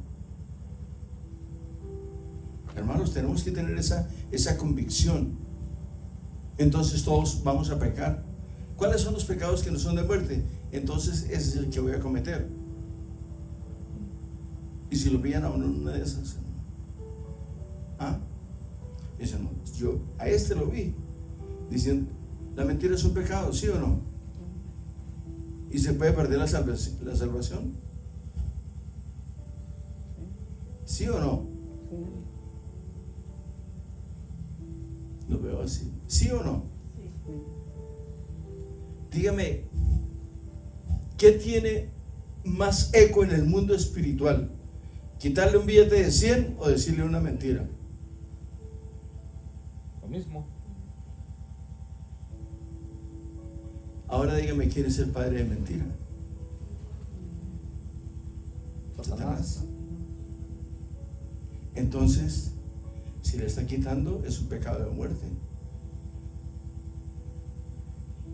Hermanos, tenemos que tener esa convicción. Entonces todos vamos a pecar. ¿Cuáles son los pecados que no son de muerte? Entonces ese es el que voy a cometer. Y si lo pillan a uno en una de esas, dicen: no, yo a este lo vi, diciendo, ¿la mentira es un pecado, sí o no? ¿Y se puede perder la salvación? ¿Sí o no? Lo veo así. ¿Sí o no? Dígame, ¿qué tiene más eco en el mundo espiritual? ¿Quitarle un billete de 100 o decirle una mentira? Lo mismo. Ahora dígame, ¿quién es el padre de mentira? Satanás. Entonces, si le está quitando, es un pecado de muerte.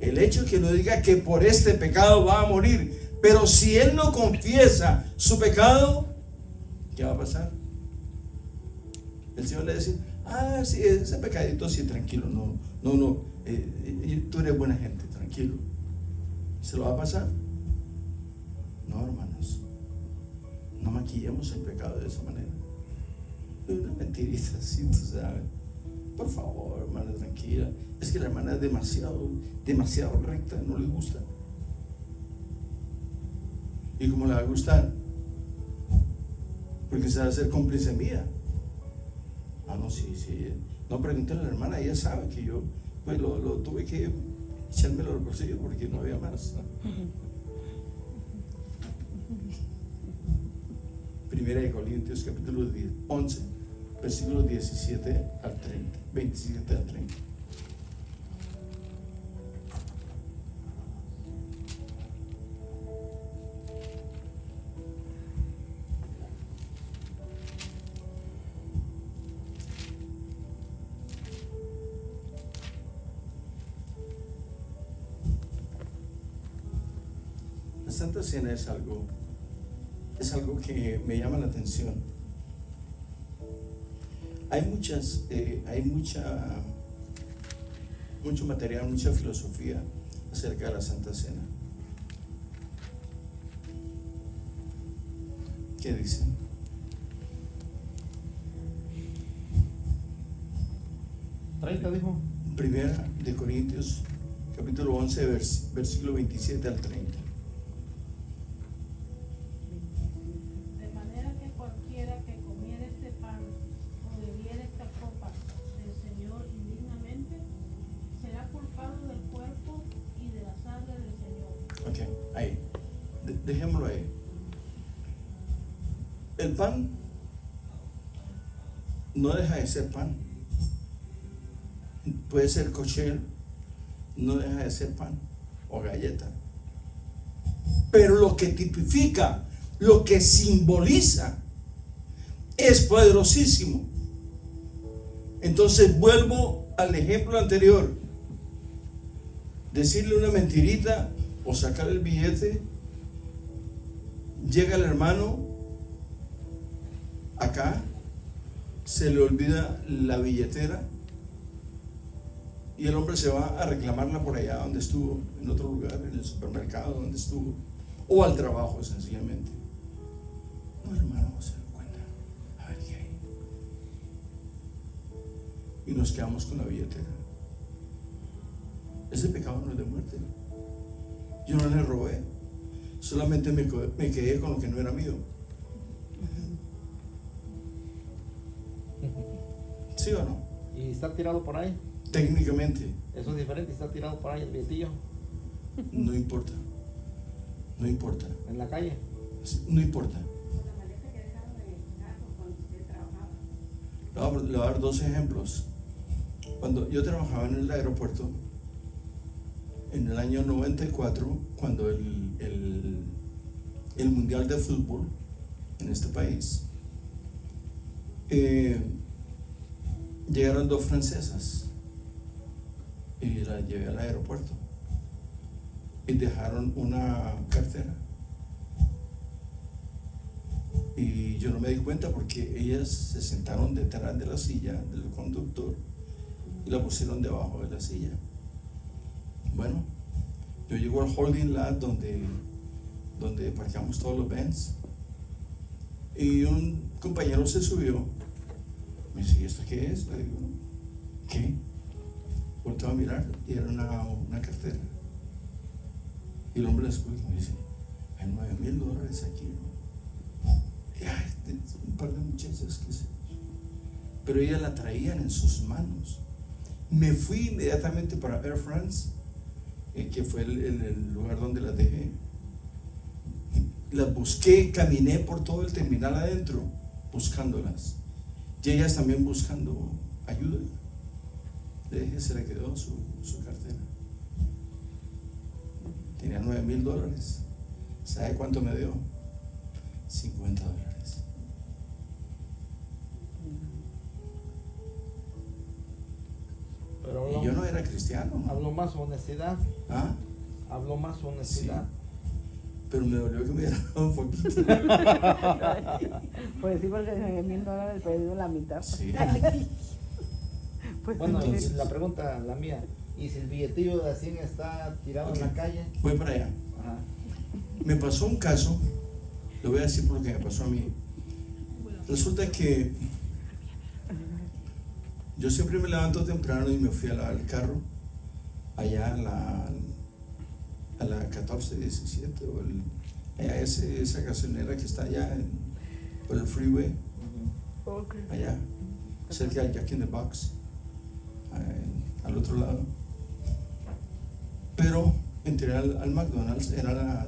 El hecho que no diga que por este pecado va a morir, pero si él no confiesa su pecado, ¿qué va a pasar? El Señor le dice, sí, ese pecadito, sí, tranquilo, no, tú eres buena gente, tranquilo. ¿Se lo va a pasar? No, hermanos, no maquillemos el pecado de esa manera. Una mentirita así, tú sabes. Por favor, hermana, tranquila. Es que la hermana es demasiado recta, no le gusta. ¿Y cómo le va a gustar? Porque se va a hacer cómplice mía. No, sí. No, pregúntale a la hermana, ella sabe que yo pues lo tuve que echármelo al bolsillo porque no había más. Primera de Corintios, capítulo 11, versículos 27 al 30. 27 al 30. La Santa Cena es algo que me llama la atención. Hay mucho material, mucha filosofía acerca de la Santa Cena. ¿Qué dicen? Dijo. Primera de Corintios, capítulo 11, versículo 27 al 30. De manera que cualquiera que comiere este pan o bebiere esta copa del Señor indignamente, será culpado del cuerpo y de la sangre del Señor. Ok, ahí. Dejémoslo ahí. El pan no deja de ser pan. Puede ser kosher, no deja de ser pan o galleta. Pero lo que tipifica, lo que simboliza, es poderosísimo. Entonces vuelvo al ejemplo anterior. Decirle una mentirita o sacar el billete. Llega el hermano acá, se le olvida la billetera y el hombre se va a reclamarla por allá donde estuvo, en otro lugar, en el supermercado donde estuvo, o al trabajo sencillamente. No, hermano, se lo cuenta, a ver qué hay. Y nos quedamos con la billetera. Ese pecado no es de muerte. Yo no le robé, solamente me quedé con lo que no era mío. ¿Sí o no? ¿Y está tirado por ahí? Técnicamente. Eso es diferente, está tirado por ahí el billetillo. No importa. No importa. En la calle. No importa. Le voy a dar dos ejemplos. Cuando yo trabajaba en el aeropuerto, en el año 94, cuando el Mundial de Fútbol en este país, llegaron dos francesas y las llevé al aeropuerto y dejaron una cartera y yo no me di cuenta porque ellas se sentaron detrás de la silla del conductor y la pusieron debajo de la silla. Bueno, yo llego al holding lot donde parqueamos todos los Benz y un compañero se subió. Me dice, ¿y esto qué es? Le digo, ¿qué? volteo a mirar y era una cartera. Y el hombre después me dice, hay $9,000 aquí, ¿no? Y ay, un par de muchachas que se... Pero ellas la traían en sus manos. Me fui inmediatamente para Air France, que fue el lugar donde las dejé. Las busqué, caminé por todo el terminal adentro, buscándolas. Y ellas también buscando ayuda. Le dije, se le quedó su cartera. Tenía $9,000. ¿Sabe cuánto me dio? $50. Pero Y yo no era cristiano. habló más su honestidad. ¿Ah? Habló más su honestidad. Sí. Pero me dolió que me hubiera dado un poquito. Pues sí, porque $9,000 perdido la mitad. Sí. Pues Bueno, Entonces- y la pregunta, la mía, ¿y si el billetillo de 100 está tirado Ok. en la calle? Voy para allá. Ajá. Me pasó un caso, lo voy a decir porque me pasó a mí. Resulta que yo siempre me levanto temprano y me fui a lavar el carro allá a la 1417 o allá esa gasolinera que está allá por el freeway, allá cerca de Jack in the Box, al otro lado. Pero entré al McDonald's, eran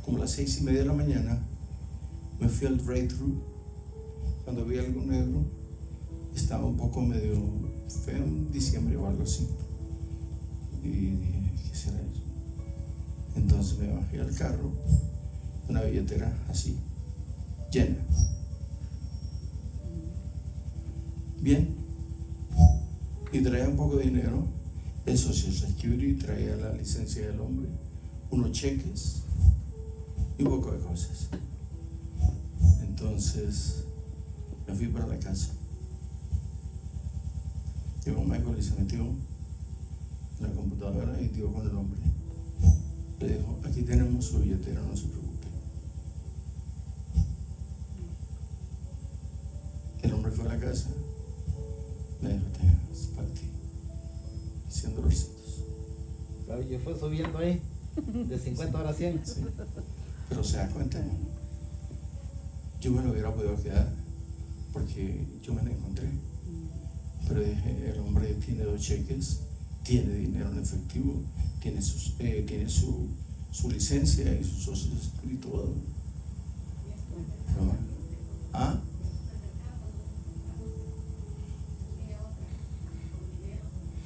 como las 6:30 de la mañana. Me fui al drive-thru. Cuando vi algo negro, estaba un poco medio feo, en diciembre o algo así. Y dije, ¿qué será eso? Entonces me bajé al carro, una billetera así, llena. Bien. Y traía un poco de dinero, el Social Security, traía la licencia del hombre, unos cheques y un poco de cosas. Entonces me fui para la casa. Llegó Michael y se metió en la computadora y dio con el hombre. Le dijo, aquí tenemos su billetera, no se preocupe. El hombre fue a la casa, me dijo, tenga, es para ti, $100. Claro, yo fue subiendo ahí, de 50 ahora a 100. Sí. Pero se da cuenta, ¿no? Yo me lo hubiera podido quedar porque yo me la encontré. Pero dije, el hombre tiene 2 cheques, tiene dinero en efectivo, tiene su licencia y sus socios y todo. ¿No? ¿Ah?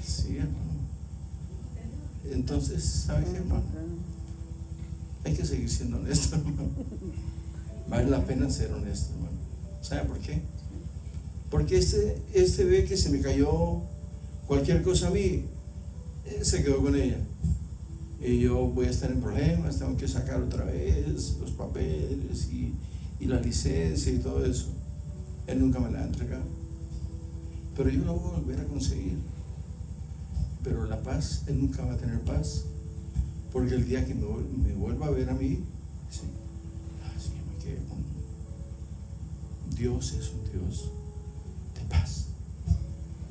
Sí, hermano. Entonces, ¿sabes qué, hermano? Hay que seguir siendo honesto, hermano. Vale la pena ser honesto, hermano. ¿Sabe por qué? Porque este ve que se me cayó cualquier cosa a mí, se quedó con ella. Y yo voy a estar en problemas, tengo que sacar otra vez los papeles y la licencia y todo eso. Él nunca me la ha entregado. Pero yo la voy a volver a conseguir. Pero la paz, él nunca va a tener paz. Porque el día que me vuelva a ver a mí, sí, así me quedé con... Dios es un Dios de paz.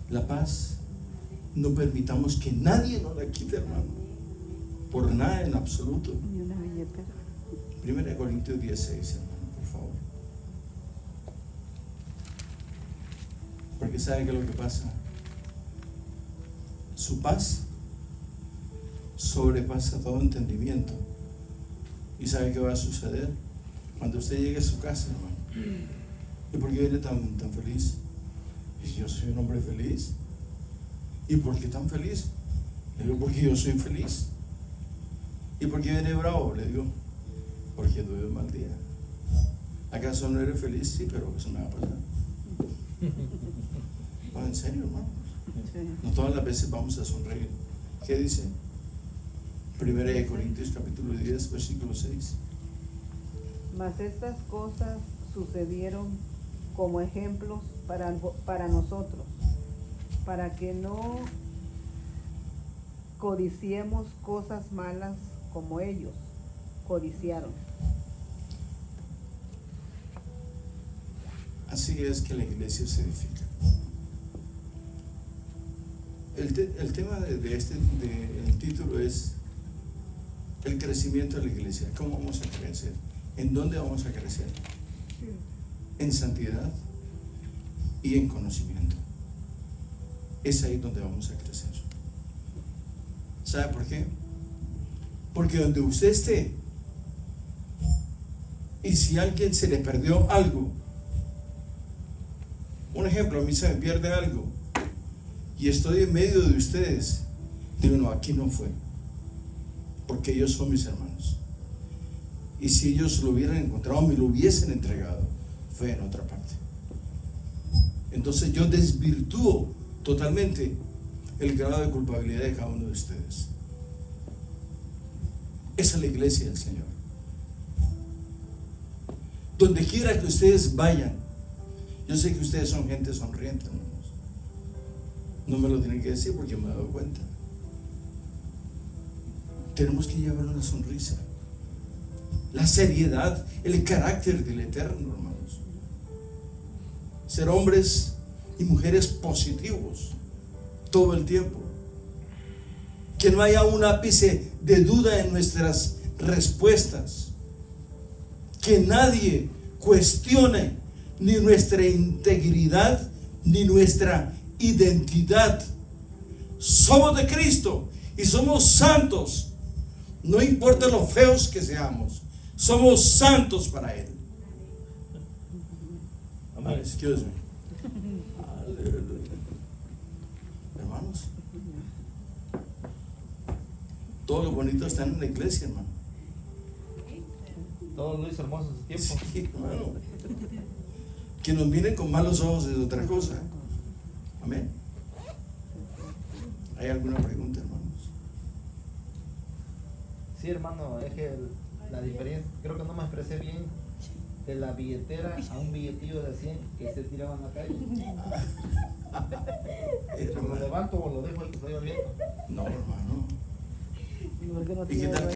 La paz, no permitamos que nadie nos la quite, hermano. Por nada en absoluto. Y una billetera. 1 Corintios 16, hermano, por favor. Porque ¿sabe qué es lo que pasa? Su paz sobrepasa todo entendimiento. ¿Y sabe qué va a suceder? Cuando usted llegue a su casa, hermano. ¿Y por qué viene tan feliz? Y yo soy un hombre feliz. ¿Y por qué tan feliz? Le digo, porque yo soy feliz. ¿Y por qué viene bravo? Le digo, porque tuve un mal día. ¿Acaso no eres feliz? Sí, pero eso me va a pasar. No, en serio, hermano. No todas las veces vamos a sonreír. ¿Qué dice? 1 Corintios capítulo 10, versículo 6. Mas estas cosas sucedieron como ejemplos para nosotros, para que no codiciemos cosas malas como ellos codiciaron. Así es que la iglesia se edifica. El tema del título es el crecimiento de la iglesia. ¿Cómo vamos a crecer? ¿En dónde vamos a crecer? En santidad y en conocimiento. Es ahí donde vamos a crecer. ¿Sabe por qué? Porque donde usted esté, y si a alguien se le perdió algo, un ejemplo, a mí se me pierde algo y estoy en medio de ustedes, digo, no, aquí no fue, porque ellos son mis hermanos, y si ellos lo hubieran encontrado, me lo hubiesen entregado, fue en otra parte. Entonces yo desvirtúo totalmente el grado de culpabilidad de cada uno de ustedes. Esa es la iglesia del Señor. Donde quiera que ustedes vayan, yo sé que ustedes son gente sonriente, hermanos. No me lo tienen que decir porque me he dado cuenta. Tenemos que llevar una sonrisa, la seriedad, el carácter del Eterno, hermanos. Ser hombres y mujeres positivos todo el tiempo. Que no haya un ápice de duda en nuestras respuestas. Que nadie cuestione ni nuestra integridad ni nuestra identidad. Somos de Cristo y somos santos. No importa lo feos que seamos, somos santos para Él. Amén. Excuse me. Hermanos, todo lo bonito está en la iglesia, hermano. Todo lo hizo hermoso en su tiempo. Sí, hermano. Que nos miren con malos ojos es otra cosa. Amén. ¿Hay alguna pregunta, hermanos? Sí, hermano, es que la diferencia, creo que no me expresé bien, de la billetera a un billetillo de 100 que se tiraban a la calle. ¿Lo levanto o lo dejo ahí que estoy viendo? No, hermano. Porque no ¿Y qué tiene tal